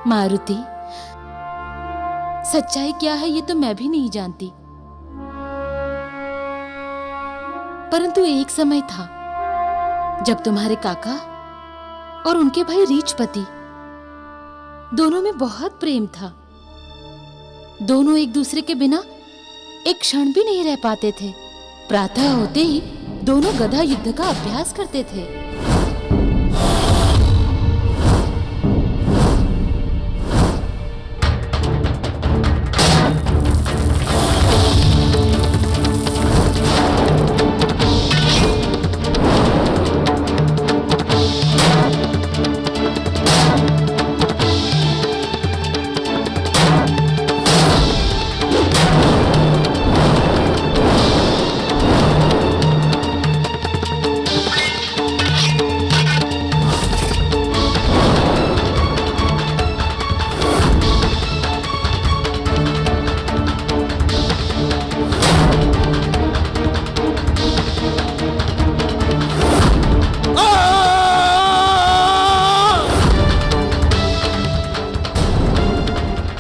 मारुति, सच्चाई क्या है ये तो मैं भी नहीं जानती, परंतु एक समय था जब तुम्हारे काका और उनके भाई रीछपति दोनों में बहुत प्रेम था। दोनों एक दूसरे के बिना एक क्षण भी नहीं रह पाते थे। प्रातः होते ही दोनों गदा युद्ध का अभ्यास करते थे।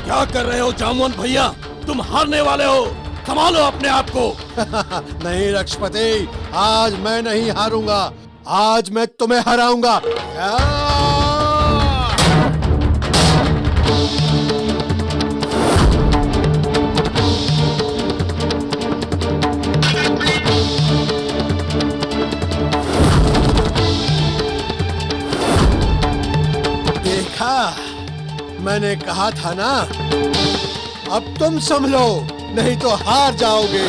क्या कर रहे हो जामुन भैया? तुम हारने वाले हो, संभालो अपने आप को। नहीं रक्षपति, आज मैं नहीं हारूंगा, आज मैं तुम्हें हराऊंगा। देखा, मैंने कहा था ना। अब तुम संभलो, नहीं तो हार जाओगे।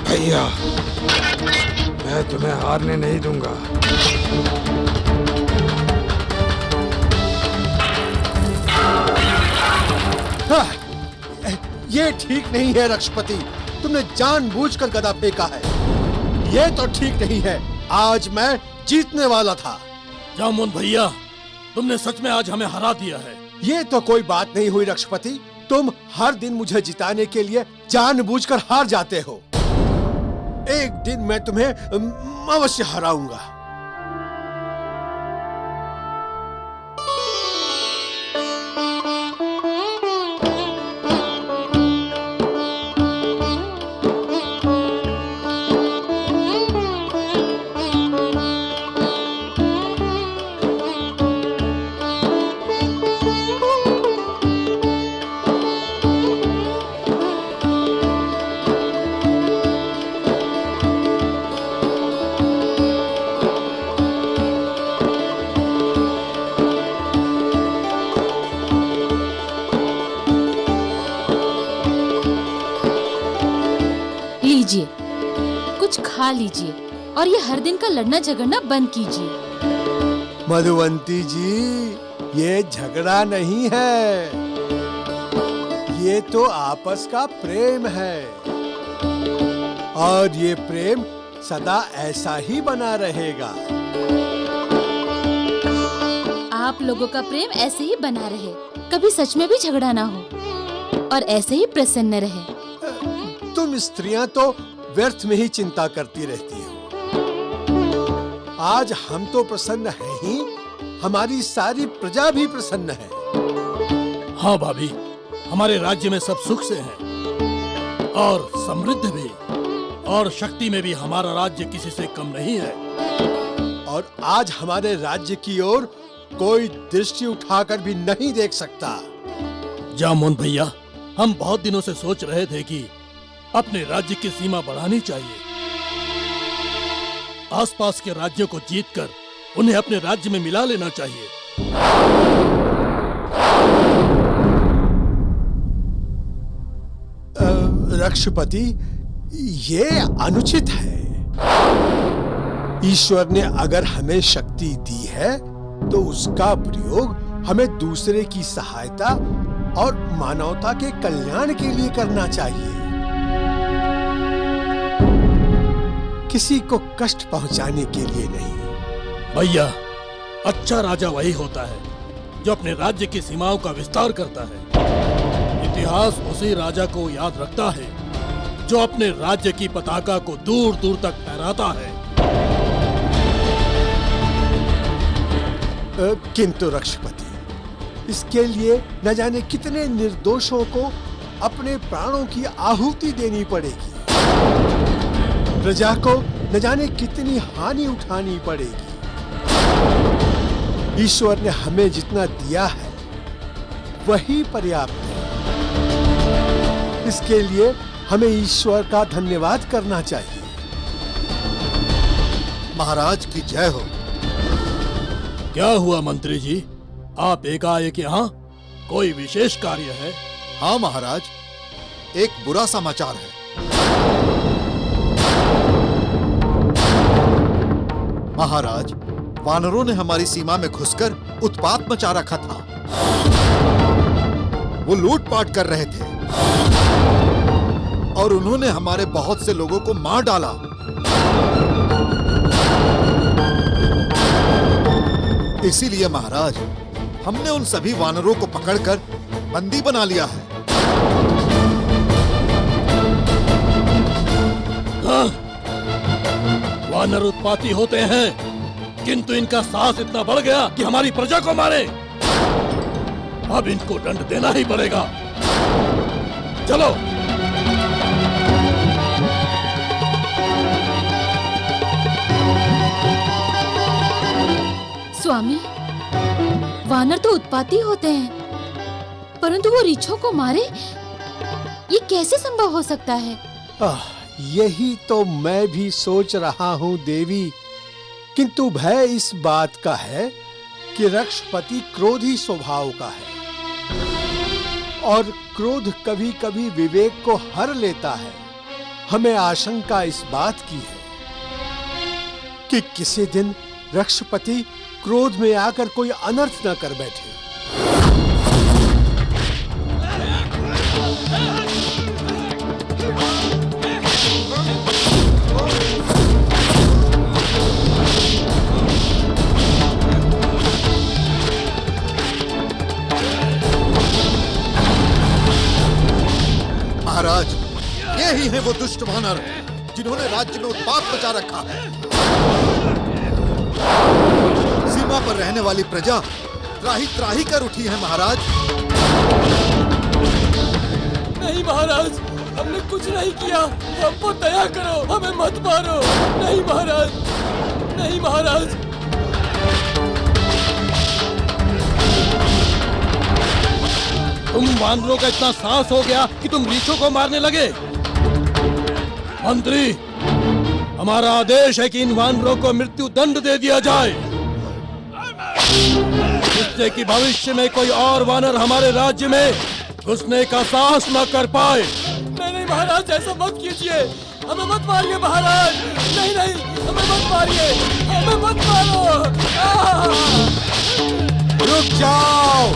भैया, मैं तुम्हें हारने नहीं दूंगा। ये ठीक नहीं है रक्षपति, तुमने जानबूझकर गदा फेंका है। ये तो ठीक नहीं है। आज मैं जीतने वाला था। जामुन भैया, तुमने सच में आज हमें हरा दिया है। ये तो कोई बात नहीं हुई रक्षपति, तुम हर दिन मुझे जिताने के लिए जानबूझकर हार जाते हो। एक दिन मैं तुम्हें अवश्य हराऊंगा। लीजिए, कुछ खा लीजिए और ये हर दिन का लड़ना झगड़ना बंद कीजिए। मधुवंती जी, ये झगड़ा नहीं है, ये तो आपस का प्रेम है और ये प्रेम सदा ऐसा ही बना रहेगा। आप लोगों का प्रेम ऐसे ही बना रहे, कभी सच में भी झगड़ा ना हो और ऐसे ही प्रसन्न रहे। तुम स्त्रियां तो व्यर्थ में ही चिंता करती रहती हो। आज हम तो प्रसन्न हैं ही, हमारी सारी प्रजा भी प्रसन्न है। हाँ भाभी, हमारे राज्य में सब सुख से हैं और समृद्ध भी, और शक्ति में भी हमारा राज्य किसी से कम नहीं है। और आज हमारे राज्य की ओर कोई दृष्टि उठाकर भी नहीं देख सकता। जामुन भैया, हम बहुत दिनों से सोच रहे थे कि अपने राज्य की सीमा बढ़ानी चाहिए। आसपास के राज्यों को जीतकर उन्हें अपने राज्य में मिला लेना चाहिए। रक्षपति, ये अनुचित है। ईश्वर ने अगर हमें शक्ति दी है तो उसका प्रयोग हमें दूसरे की सहायता और मानवता के कल्याण के लिए करना चाहिए। किसी को कष्ट पहुंचाने के लिए नहीं। भैया, अच्छा राजा वही होता है जो अपने राज्य की सीमाओं का विस्तार करता है। इतिहास उसी राजा को याद रखता है जो अपने राज्य की पताका को दूर दूर तक फहराता है। किंतु रक्षपति, इसके लिए न जाने कितने निर्दोषों को अपने प्राणों की आहुति देनी पड़ेगी। प्रजा को न जाने कितनी हानि उठानी पड़ेगी। ईश्वर ने हमें जितना दिया है वही पर्याप्त है। इसके लिए हमें ईश्वर का धन्यवाद करना चाहिए। महाराज की जय हो। क्या हुआ मंत्री जी, आप एकाएक यहाँ? कोई विशेष कार्य है? हाँ महाराज, एक बुरा समाचार है। महाराज, वानरों ने हमारी सीमा में घुसकर उत्पात मचा रखा था। वो लूटपाट कर रहे थे और उन्होंने हमारे बहुत से लोगों को मार डाला। इसीलिए महाराज, हमने उन सभी वानरों को पकड़कर बंदी बना लिया है। हाँ? वानर उत्पाती होते हैं, किंतु इनका साहस इतना बढ़ गया कि हमारी प्रजा को मारे। अब इनको दंड देना ही पड़ेगा। चलो। स्वामी, वानर तो उत्पाती होते हैं, परंतु वो रीछों को मारे, ये कैसे संभव हो सकता है? यही तो मैं भी सोच रहा हूँ देवी, किंतु भय इस बात का है कि रक्षपति क्रोधी स्वभाव का है और क्रोध कभी कभी विवेक को हर लेता है। हमें आशंका इस बात की है कि किसी दिन रक्षपति क्रोध में आकर कोई अनर्थ न कर बैठे। महाराज, ये ही है वो दुष्ट वानर जिन्होंने राज्य में उत्पात मचा रखा है। सीमा पर रहने वाली प्रजा त्राही त्राही कर उठी है महाराज। नहीं महाराज, हमने कुछ नहीं किया, हम पर दया करो, हमें मत मारो। नहीं महाराज, नहीं महाराज। तुम वानरों का इतना साहस हो गया कि तुम रीछों को मारने लगे? मंत्री, हमारा आदेश है कि इन वानरों को मृत्यु दंड दे दिया जाए, जिससे कि भविष्य में कोई और वानर हमारे राज्य में घुसने का साहस न कर पाए। नहीं नहीं महाराज, ऐसा मत कीजिए, हमें मत मारिए महाराज। नहीं नहीं, हमें मत मारिए, हमें मत मारो। रुक जाओ,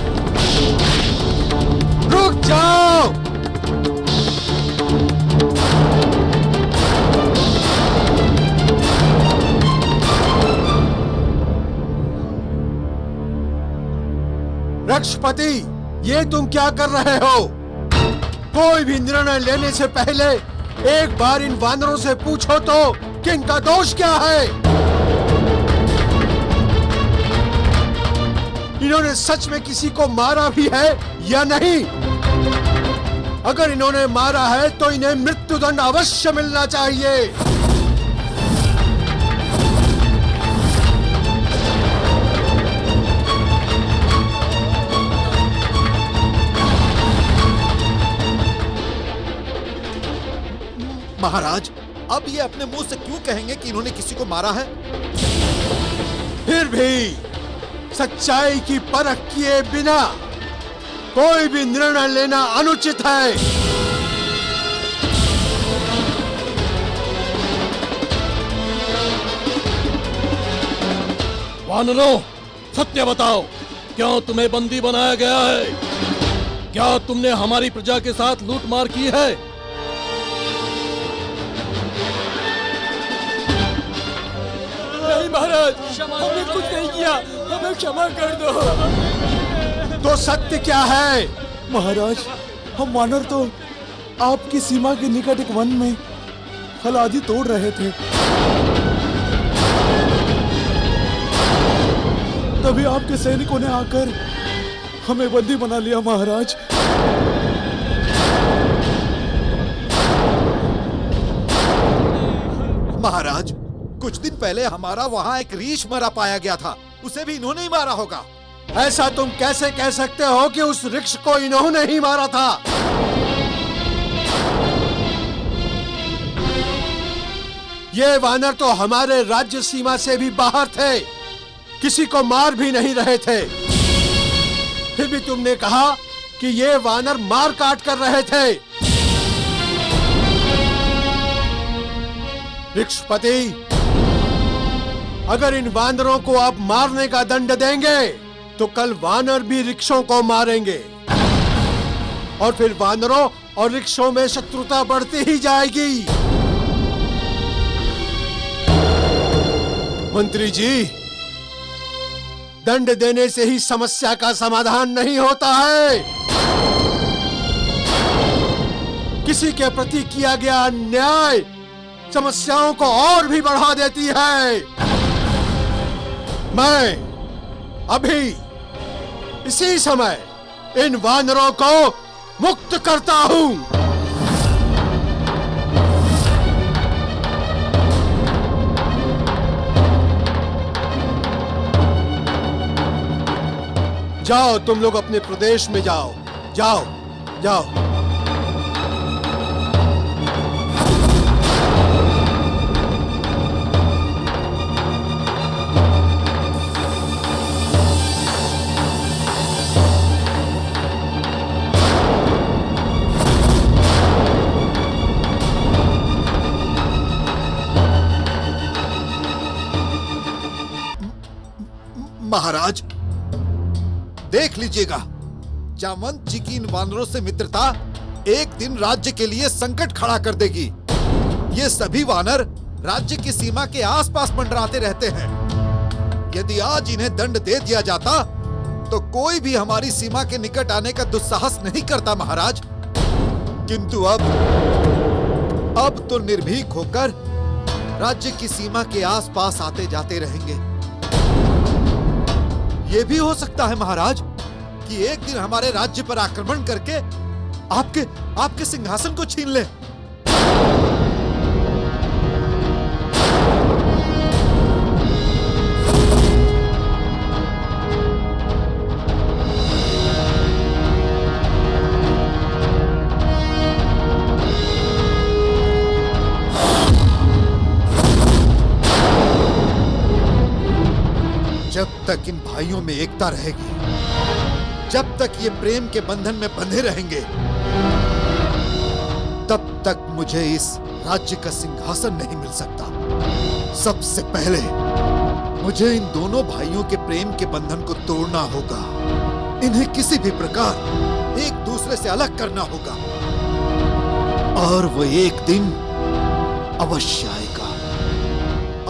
रुक जाओ। रक्षपति, ये तुम क्या कर रहे हो? कोई भी निर्णय लेने से पहले एक बार इन वानरों से पूछो तो कि इनका दोष क्या है। इन्होंने सच में किसी को मारा भी है या नहीं? अगर इन्होंने मारा है तो इन्हें मृत्युदंड अवश्य मिलना चाहिए। महाराज, अब ये अपने मुंह से क्यों कहेंगे कि इन्होंने किसी को मारा है? फिर भी सच्चाई की परख किए बिना कोई भी निर्णय लेना अनुचित है। वानरों, सत्य बताओ, क्यों तुम्हें बंदी बनाया गया है? क्या तुमने हमारी प्रजा के साथ लूटमार की है? नहीं महाराज, हमने कुछ नहीं किया, हमें क्षमा कर दो। तो सत्य क्या है? महाराज, हम वानर तो आपकी सीमा के निकट एक वन में फल आदि तोड़ रहे थे, तभी आपके सैनिकों ने आकर हमें बंदी बना लिया महाराज। महाराज, कुछ दिन पहले हमारा वहाँ एक रीछ मरा पाया गया था, उसे भी इन्होंने ही मारा होगा। ऐसा तुम कैसे कह सकते हो कि उस वृक्ष को इन्होंने ही मारा था? ये वानर तो हमारे राज्य सीमा से भी बाहर थे, किसी को मार भी नहीं रहे थे। फिर भी तुमने कहा कि ये वानर मार काट कर रहे थे। वृक्षपति, अगर इन वानरों को आप मारने का दंड देंगे तो कल वानर भी वृक्षों को मारेंगे और फिर वानरों और वृक्षों में शत्रुता बढ़ती ही जाएगी। मंत्री जी, दंड देने से ही समस्या का समाधान नहीं होता है। किसी के प्रति किया गया अन्याय समस्याओं को और भी बढ़ा देती है। मैं अभी इसी समय इन वानरों को मुक्त करता हूं। जाओ, तुम लोग अपने प्रदेश में जाओ, जाओ, जाओ। महाराज, देख लीजिएगा, जामवंत जी की इन वानरों से मित्रता एक दिन राज्य के लिए संकट खड़ा कर देगी। ये सभी वानर राज्य की सीमा के आसपास मंडराते रहते हैं। यदि आज इन्हें दंड दे दिया जाता तो कोई भी हमारी सीमा के निकट आने का दुस्साहस नहीं करता महाराज। किंतु अब तो निर्भीक होकर राज्य की सीमा के आसपास आते जाते रहेंगे। ये भी हो सकता है महाराज कि एक दिन हमारे राज्य पर आक्रमण करके आपके सिंहासन को छीन ले। जब तक इन भाइयों में एकता रहेगी, जब तक ये प्रेम के बंधन में बंधे रहेंगे, तब तक मुझे इस राज्य का सिंहासन नहीं मिल सकता। सबसे पहले मुझे इन दोनों भाइयों के प्रेम के बंधन को तोड़ना होगा। इन्हें किसी भी प्रकार एक दूसरे से अलग करना होगा और वो एक दिन अवश्य आएगा,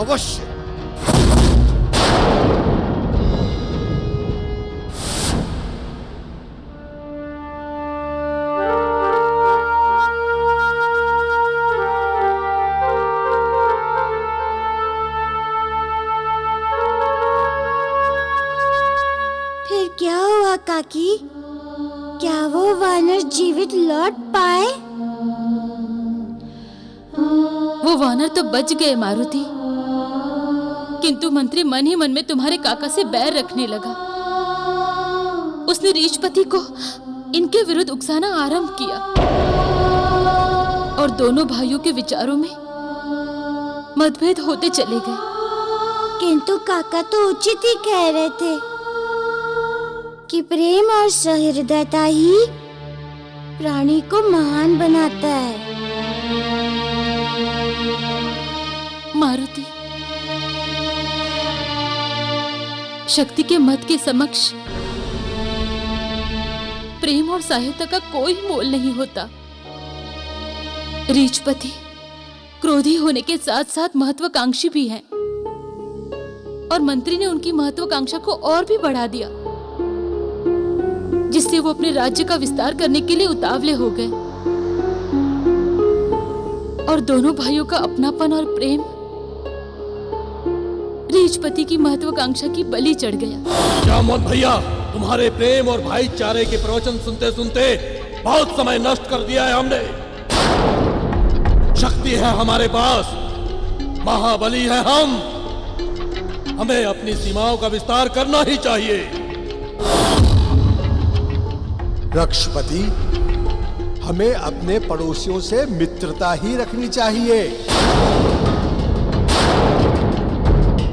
अवश्य। क्या हुआ काकी? क्या वो वानर जीवित लौट पाए? वो वानर तो बच गए मारुति, किंतु मंत्री मन ही मन में तुम्हारे काका से बैर रखने लगा। उसने रीछपति को इनके विरुद्ध उकसाना आरंभ किया और दोनों भाइयों के विचारों में मतभेद होते चले गए। किंतु काका तो उचित ही कह रहे थे कि प्रेम और सहृदयता ही प्राणी को महान बनाता है। मारुति, शक्ति के मत के समक्ष प्रेम और सहायता का कोई मोल नहीं होता। रीछपति क्रोधी होने के साथ साथ महत्वाकांक्षी भी हैं और मंत्री ने उनकी महत्वाकांक्षा को और भी बढ़ा दिया। जिससे वो अपने राज्य का विस्तार करने के लिए उतावले हो गए और दोनों भाइयों का अपनापन और प्रेम रीचपति की महत्वाकांक्षा की बलि चढ़ गया। जामवंत भैया, तुम्हारे प्रेम और भाईचारे के प्रवचन सुनते सुनते बहुत समय नष्ट कर दिया है हमने। शक्ति है हमारे पास, महाबली है हम, हमें अपनी सीमाओं का विस्तार करना ही चाहिए। रक्षपति, हमें अपने पड़ोसियों से मित्रता ही रखनी चाहिए।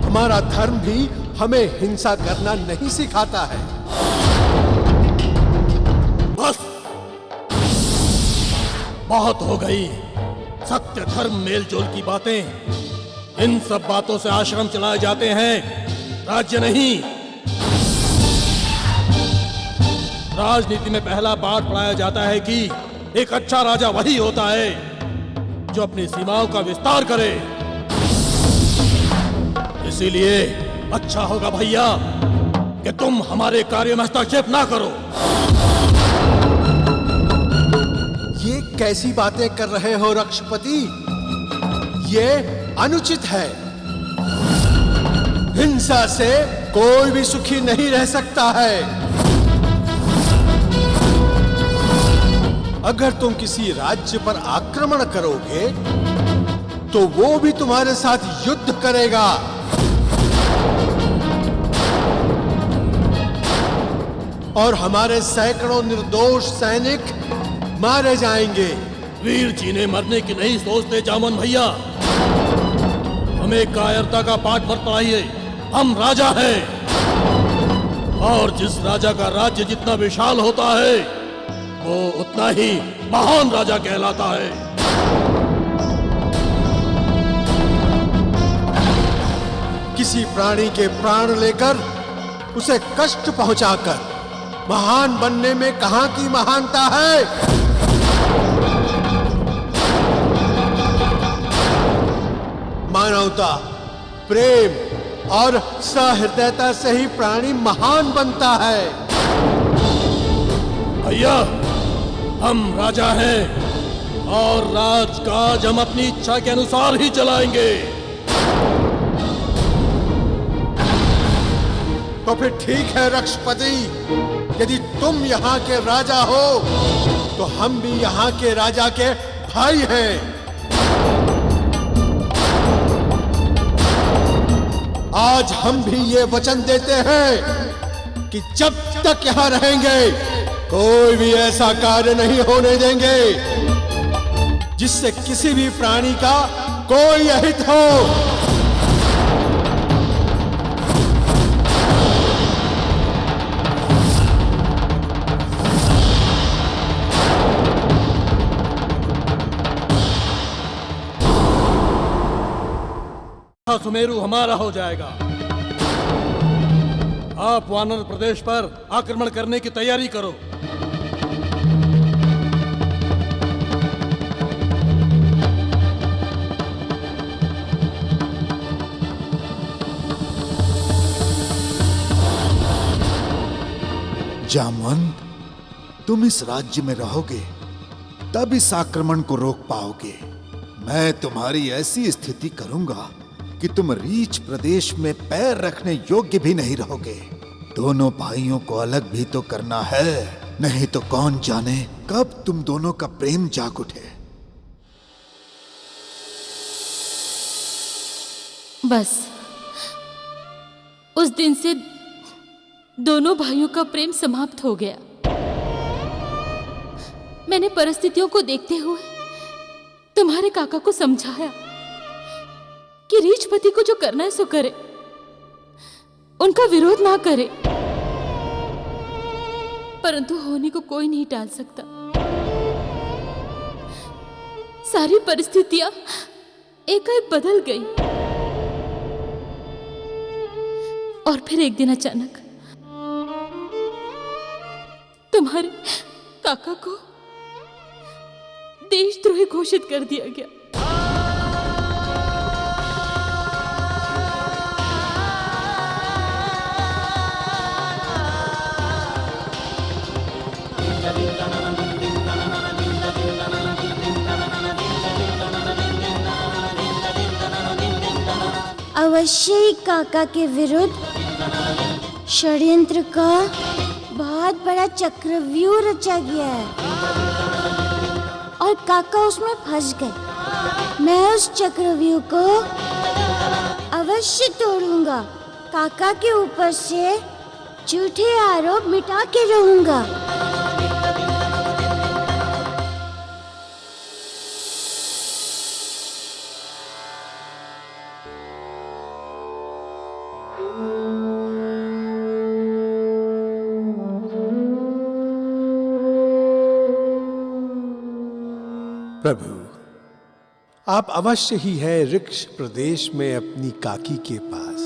हमारा धर्म भी हमें हिंसा करना नहीं सिखाता है। बस बहुत हो गई सत्य धर्म मेलजोल की बातें। इन सब बातों से आश्रम चलाए जाते हैं, राज्य नहीं। राजनीति में पहला पाठ पढ़ाया जाता है कि एक अच्छा राजा वही होता है जो अपनी सीमाओं का विस्तार करे। इसीलिए अच्छा होगा भैया कि तुम हमारे कार्य में हस्तक्षेप ना करो। ये कैसी बातें कर रहे हो रक्षपति? ये अनुचित है। हिंसा से कोई भी सुखी नहीं रह सकता है। अगर तुम किसी राज्य पर आक्रमण करोगे तो वो भी तुम्हारे साथ युद्ध करेगा। और हमारे सैकड़ों निर्दोष सैनिक मारे जाएंगे। वीर जी ने मरने की नहीं सोचते जामन भैया। हमें कायरता का पाठ मत पढ़ाइए। हम राजा हैं और जिस राजा का राज्य जितना विशाल होता है वो उतना ही महान राजा कहलाता है। किसी प्राणी के प्राण लेकर उसे कष्ट पहुंचाकर महान बनने में कहां की महानता है? मानवता, प्रेम और सहृदयता से ही प्राणी महान बनता है। भैया, हम राजा हैं और राजकाज हम अपनी इच्छा के अनुसार ही चलाएंगे। तो फिर ठीक है रक्षपति, यदि तुम यहाँ के राजा हो तो हम भी यहाँ के राजा के भाई हैं। आज हम भी ये वचन देते हैं कि जब तक यहाँ रहेंगे कोई भी ऐसा कार्य नहीं होने देंगे जिससे किसी भी प्राणी का कोई अहित हो। सुमेरु हमारा हो जाएगा। आप वानर प्रदेश पर आक्रमण करने की तैयारी करो। जामवंत, तुम इस राज्य में रहोगे तब इस आक्रमण को रोक पाओगे। मैं तुम्हारी ऐसी स्थिति करूंगा कि तुम रीच प्रदेश में पैर रखने योग्य भी नहीं रहोगे। दोनों भाइयों को अलग भी तो करना है, नहीं तो कौन जाने कब तुम दोनों का प्रेम जाग उठे। बस उस दिन से दोनों भाइयों का प्रेम समाप्त हो गया। मैंने परिस्थितियों को देखते हुए तुम्हारे काका को समझाया कि रीचपति को जो करना है सो करे, उनका विरोध ना करे, परंतु होने को कोई नहीं टाल सकता। सारी परिस्थितियां एकाएक बदल गई और फिर एक दिन अचानक तुम्हारे काका को देशद्रोही घोषित कर दिया गया। अवश्य ही काका के विरुद्ध षड्यंत्र का बहुत बड़ा चक्रव्यूह रचा गया है और काका उसमें फंस गए। मैं उस चक्रव्यूह को अवश्य तोड़ूंगा। काका के ऊपर से झूठे आरोप मिटा के रहूंगा। प्रभु, आप अवश्य ही है ऋक्ष प्रदेश में अपनी काकी के पास।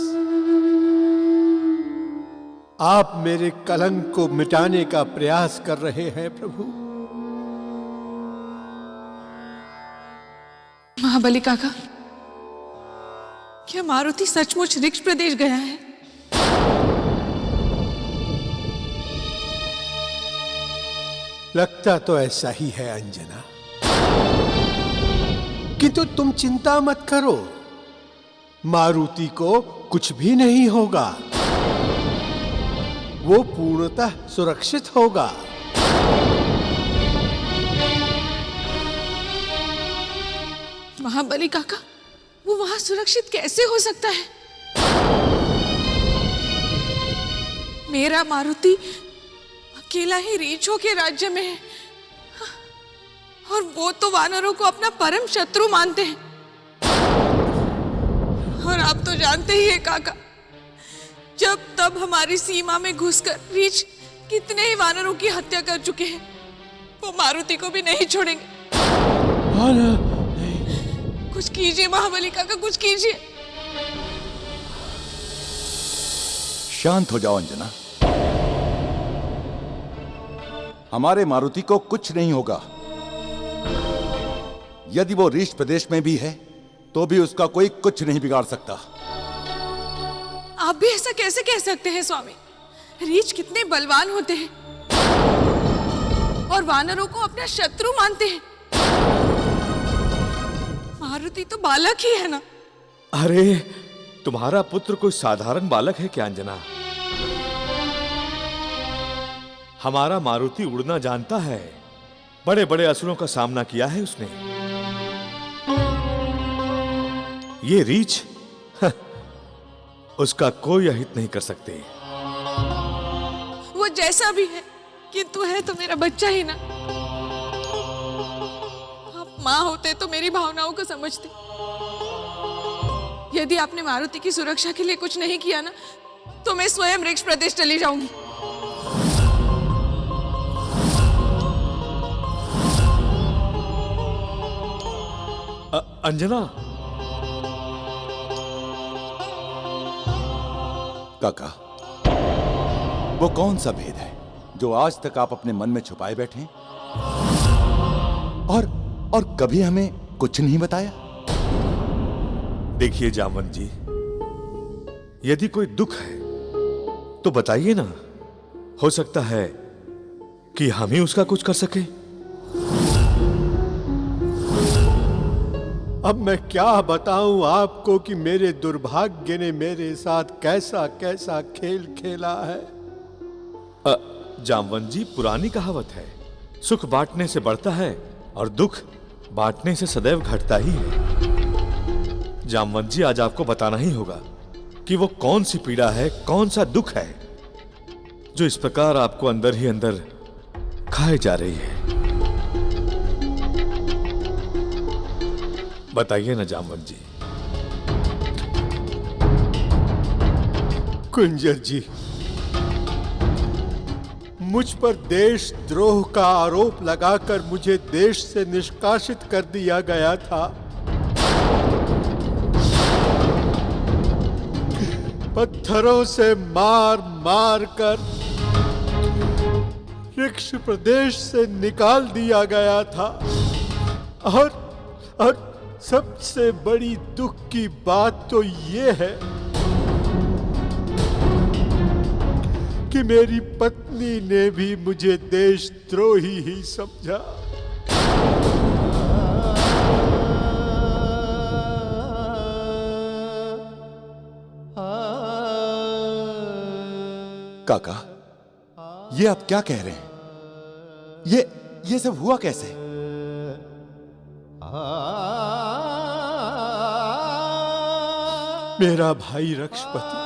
आप मेरे कलंक को मिटाने का प्रयास कर रहे हैं प्रभु। महाबली काका, क्या मारुति सचमुच ऋक्ष प्रदेश गया है? लगता तो ऐसा ही है अंजना, किंतु तुम चिंता मत करो, मारुति को कुछ भी नहीं होगा। वो पूर्णतः सुरक्षित होगा। महाबली काका, वो वहां सुरक्षित कैसे हो सकता है? मेरा मारुति अकेला ही रीछों के राज्य में है और वो तो वानरों को अपना परम शत्रु मानते हैं। और आप तो जानते ही है काका, जब तब हमारी सीमा में घुसकर रीछ कितने ही वानरों की हत्या कर चुके हैं। वो मारुति को भी नहीं छोड़ेंगे। कुछ कीजिए महाबली काका, कुछ कीजिए। शांत हो जाओ अंजना, हमारे मारुति को कुछ नहीं होगा। यदि वो ऋक्ष प्रदेश में भी है तो भी उसका कोई कुछ नहीं बिगाड़ सकता। आप भी ऐसा कैसे कह सकते हैं स्वामी? रीछ कितने बलवान होते हैं और वानरों को अपना शत्रु मानते हैं। मारुति तो बालक ही है ना। अरे, तुम्हारा पुत्र कोई साधारण बालक है क्या अंजना? हमारा मारुति उड़ना जानता है, बड़े बड़े असुरों का सामना किया है उसने। ये रीछ उसका कोई अहित नहीं कर सकते। वो जैसा भी है, किंतु है तो मेरा बच्चा ही ना। आप माँ होते तो मेरी भावनाओं को समझते। यदि आपने मारुति की सुरक्षा के लिए कुछ नहीं किया ना, तो मैं स्वयं ऋक्ष प्रदेश चली जाऊंगी। अंजना, काका, वो कौन सा भेद है जो आज तक आप अपने मन में छुपाए बैठे हैं और कभी हमें कुछ नहीं बताया? देखिए जामवंत जी, यदि कोई दुख है तो बताइए ना। हो सकता है कि हम ही उसका कुछ कर सके। अब मैं क्या बताऊं आपको कि मेरे दुर्भाग्य ने मेरे साथ कैसा कैसा खेल खेला है। जामवंत जी, पुरानी कहावत है, सुख बांटने से बढ़ता है और दुख बांटने से सदैव घटता ही है। जामवंत जी, आज आपको बताना ही होगा कि वो कौन सी पीड़ा है, कौन सा दुख है जो इस प्रकार आपको अंदर ही अंदर खाए जा रही है। बताइए ना जामवंत जी। कुंजर जी, मुझ पर देशद्रोह का आरोप लगाकर मुझे देश से निष्कासित कर दिया गया था। पत्थरों से मार मार कर ऋक्ष प्रदेश से निकाल दिया गया था। और सबसे बड़ी दुख की बात तो ये है कि मेरी पत्नी ने भी मुझे देशद्रोही ही समझा। काका, ये आप क्या कह रहे हैं? ये सब हुआ कैसे? मेरा भाई रक्षपति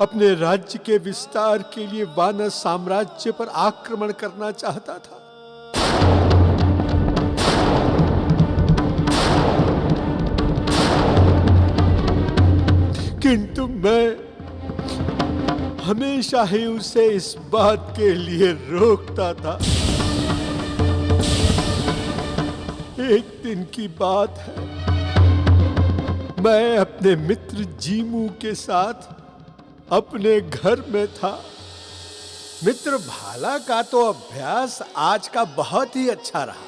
अपने राज्य के विस्तार के लिए वानर साम्राज्य पर आक्रमण करना चाहता था। किंतु मैं हमेशा ही उसे इस बात के लिए रोकता था। एक दिन की बात है, मैं अपने मित्र जीमू के साथ अपने घर में था। मित्र भाला का तो अभ्यास आज का बहुत ही अच्छा रहा,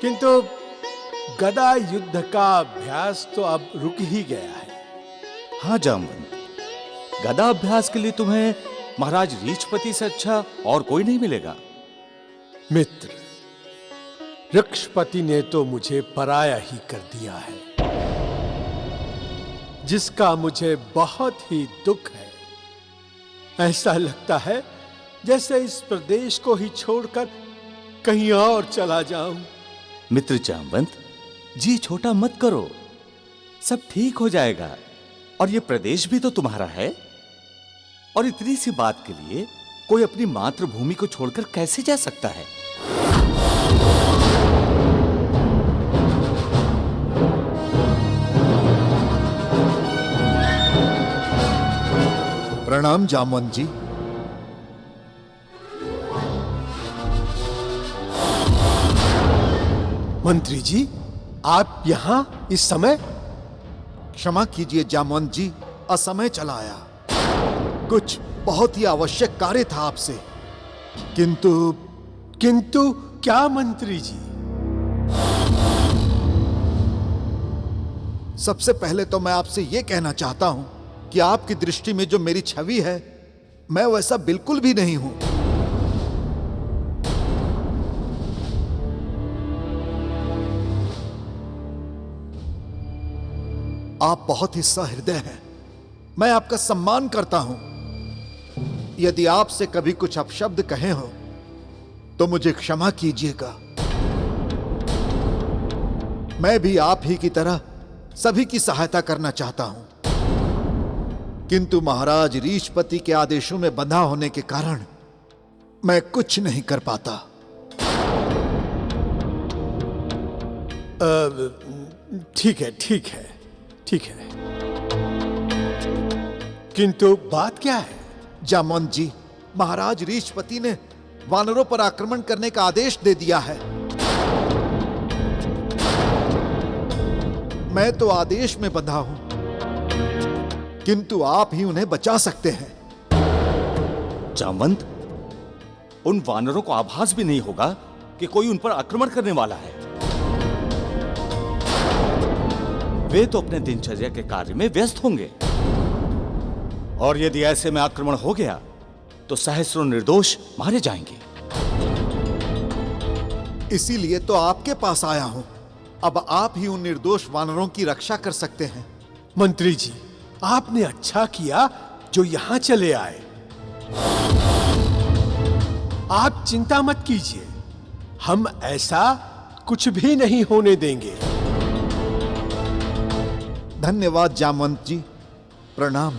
किंतु गदा युद्ध का अभ्यास तो अब रुक ही गया है। हाँ जामवंत, गदा अभ्यास के लिए तुम्हें महाराज रीछपति से अच्छा और कोई नहीं मिलेगा। मित्र, रक्षपति ने तो मुझे पराया ही कर दिया है, जिसका मुझे बहुत ही दुख है। ऐसा लगता है जैसे इस प्रदेश को ही छोड़कर कहीं और चला जाऊं। मित्र जामवंत, जी छोटा मत करो, सब ठीक हो जाएगा। और ये प्रदेश भी तो तुम्हारा है, और इतनी सी बात के लिए कोई अपनी मातृभूमि को छोड़कर कैसे जा सकता है? प्रणाम जामवंत जी। मंत्री जी, आप यहां इस समय? क्षमा कीजिए जामवंत जी, असमय चला आया। कुछ बहुत ही आवश्यक कार्य था आपसे। किंतु क्या मंत्री जी? सबसे पहले तो मैं आपसे यह कहना चाहता हूं कि आपकी दृष्टि में जो मेरी छवि है, मैं वैसा बिल्कुल भी नहीं हूं। आप बहुत ही सहृदय हैं, मैं आपका सम्मान करता हूं। यदि आपसे कभी कुछ अपशब्द कहे हो तो मुझे क्षमा कीजिएगा। मैं भी आप ही की तरह सभी की सहायता करना चाहता हूं, किंतु महाराज रीछपति के आदेशों में बंधा होने के कारण मैं कुछ नहीं कर पाता। ठीक है, ठीक है, ठीक है, किंतु बात क्या है? जामवंत जी, महाराज रीछपति ने वानरों पर आक्रमण करने का आदेश दे दिया है। मैं तो आदेश में बंधा हूं, किंतु आप ही उन्हें बचा सकते हैं। जामवंत, उन वानरों को आभास भी नहीं होगा कि कोई उन पर आक्रमण करने वाला है। वे तो अपने दिनचर्या के कार्य में व्यस्त होंगे, और यदि ऐसे में आक्रमण हो गया तो सहस्रों निर्दोष मारे जाएंगे। इसीलिए तो आपके पास आया हूं। अब आप ही उन निर्दोष वानरों की रक्षा कर सकते हैं। मंत्री जी, आपने अच्छा किया जो यहां चले आए। आप चिंता मत कीजिए, हम ऐसा कुछ भी नहीं होने देंगे। धन्यवाद जामवंत जी, प्रणाम।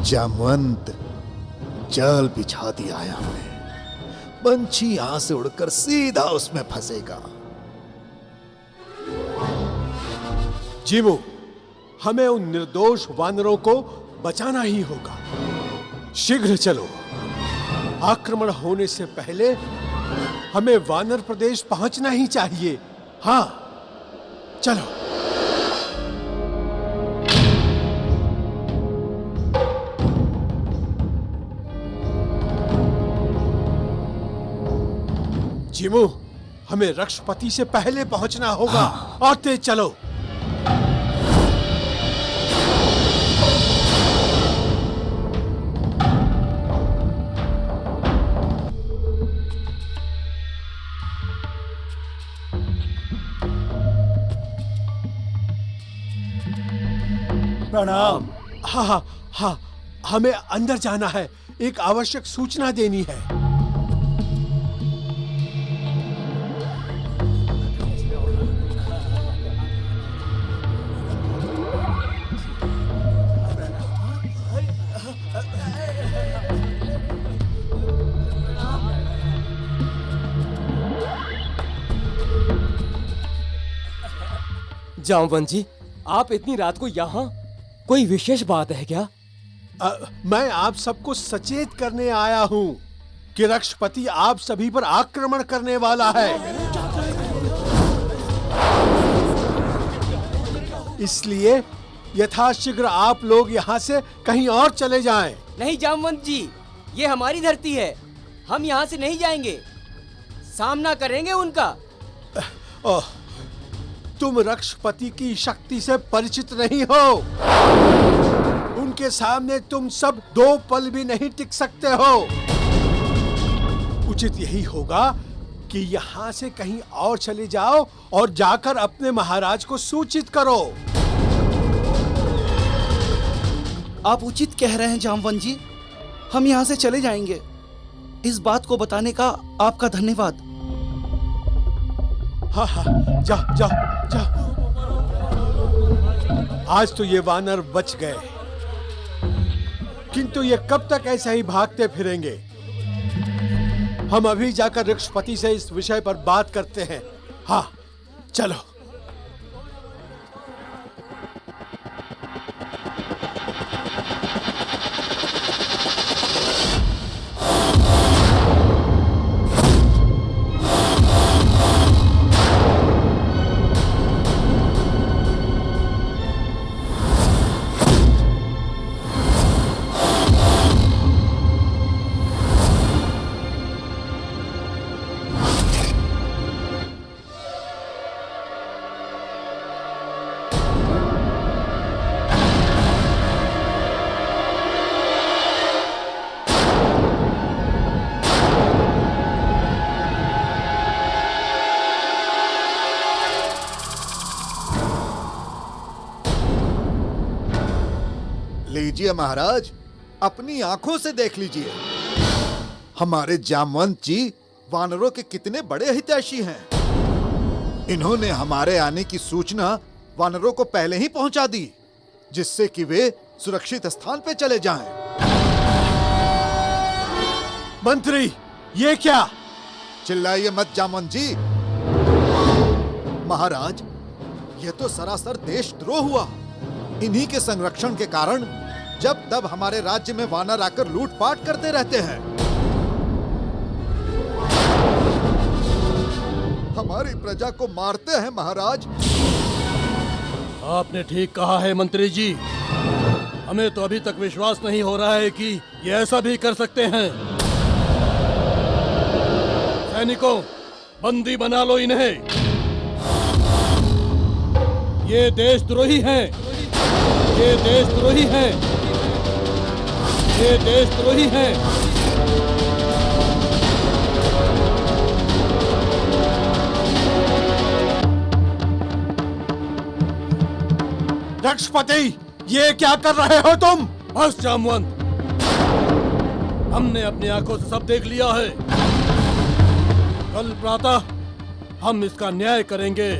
जामवंत, जाल बिछा दिया है हमने। पंछी यहां से उड़कर सीधा उसमें फंसेगा। जीमू, हमें उन निर्दोष वानरों को बचाना ही होगा। शीघ्र चलो, आक्रमण होने से पहले हमें वानर प्रदेश पहुंचना ही चाहिए। हाँ, चलो। जीमू, हमें रक्षपति से पहले पहुंचना होगा। और तेज चलो। प्रणाम। हाँ हाँ हाँ, हमें अंदर जाना है, एक आवश्यक सूचना देनी है। जामवंत जी, आप इतनी रात को यहाँ, कोई विशेष बात है क्या? मैं आप सबको सचेत करने आया हूँ कि रक्षपति आप सभी पर आक्रमण करने वाला है। इसलिए यथाशीघ्र आप लोग यहाँ से कहीं और चले जाएं। नहीं जामवंत जी, ये हमारी धरती है, हम यहाँ से नहीं जाएंगे, सामना करेंगे उनका। ओह, तुम रक्षपति की शक्ति से परिचित नहीं हो। उनके सामने तुम सब 2 पल भी नहीं टिक सकते हो। उचित यही होगा कि यहाँ से कहीं और चले जाओ और जाकर अपने महाराज को सूचित करो। आप उचित कह रहे हैं जामवंत जी, हम यहाँ से चले जाएंगे। इस बात को बताने का आपका धन्यवाद। हाँ हाँ, जाओ जाओ जाओ। आज तो ये वानर बच गए, किंतु ये कब तक ऐसे ही भागते फिरेंगे? हम अभी जाकर रक्षपति से इस विषय पर बात करते हैं। हाँ चलो। लीजिए महाराज, अपनी आंखों से देख लीजिए। हमारे जामवंत जी वानरों के कितने बड़े हितैषी हैं। इन्होंने हमारे आने की सूचना वानरों को पहले ही पहुंचा दी, जिससे कि वे सुरक्षित स्थान पे चले जाएं। मंत्री, ये क्या? चिल्लाइए मत जामवंत जी। महाराज, यह तो सरासर देशद्रोह हुआ। इन्हीं के संरक्षण के कारण जब तब हमारे राज्य में वानर आकर लूटपाट करते रहते हैं। हमारी प्रजा को मारते हैं महाराज। आपने ठीक कहा है मंत्री जी। हमें तो अभी तक विश्वास नहीं हो रहा है कि ये ऐसा भी कर सकते हैं। सैनिकों, बंदी बना लो इन्हें। ये देशद्रोही हैं। ये देशद्रोही हैं। ये देशद्रोही हैं। रक्षपति, ये क्या कर रहे हो तुम? बस जामवंत, हमने अपनी आंखों से सब देख लिया है। कल प्रातः हम इसका न्याय करेंगे।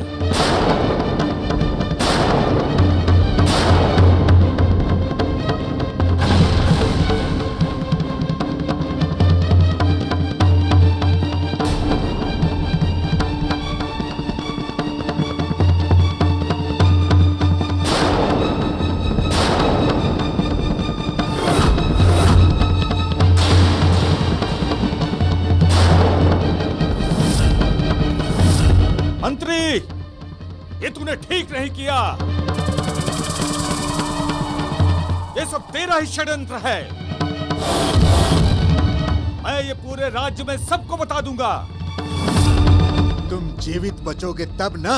मंत्री, ये तूने ठीक नहीं किया। ये सब तेरा ही षड्यंत्र है। मैं ये पूरे राज्य में सबको बता दूंगा। तुम जीवित बचोगे तब ना।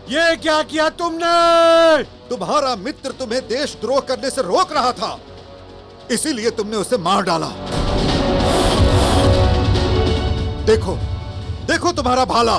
ये क्या किया तुमने? तुम्हारा मित्र तुम्हें देशद्रोह करने से रोक रहा था, इसीलिए तुमने उसे मार डाला। देखो, देखो तुम्हारा भाला।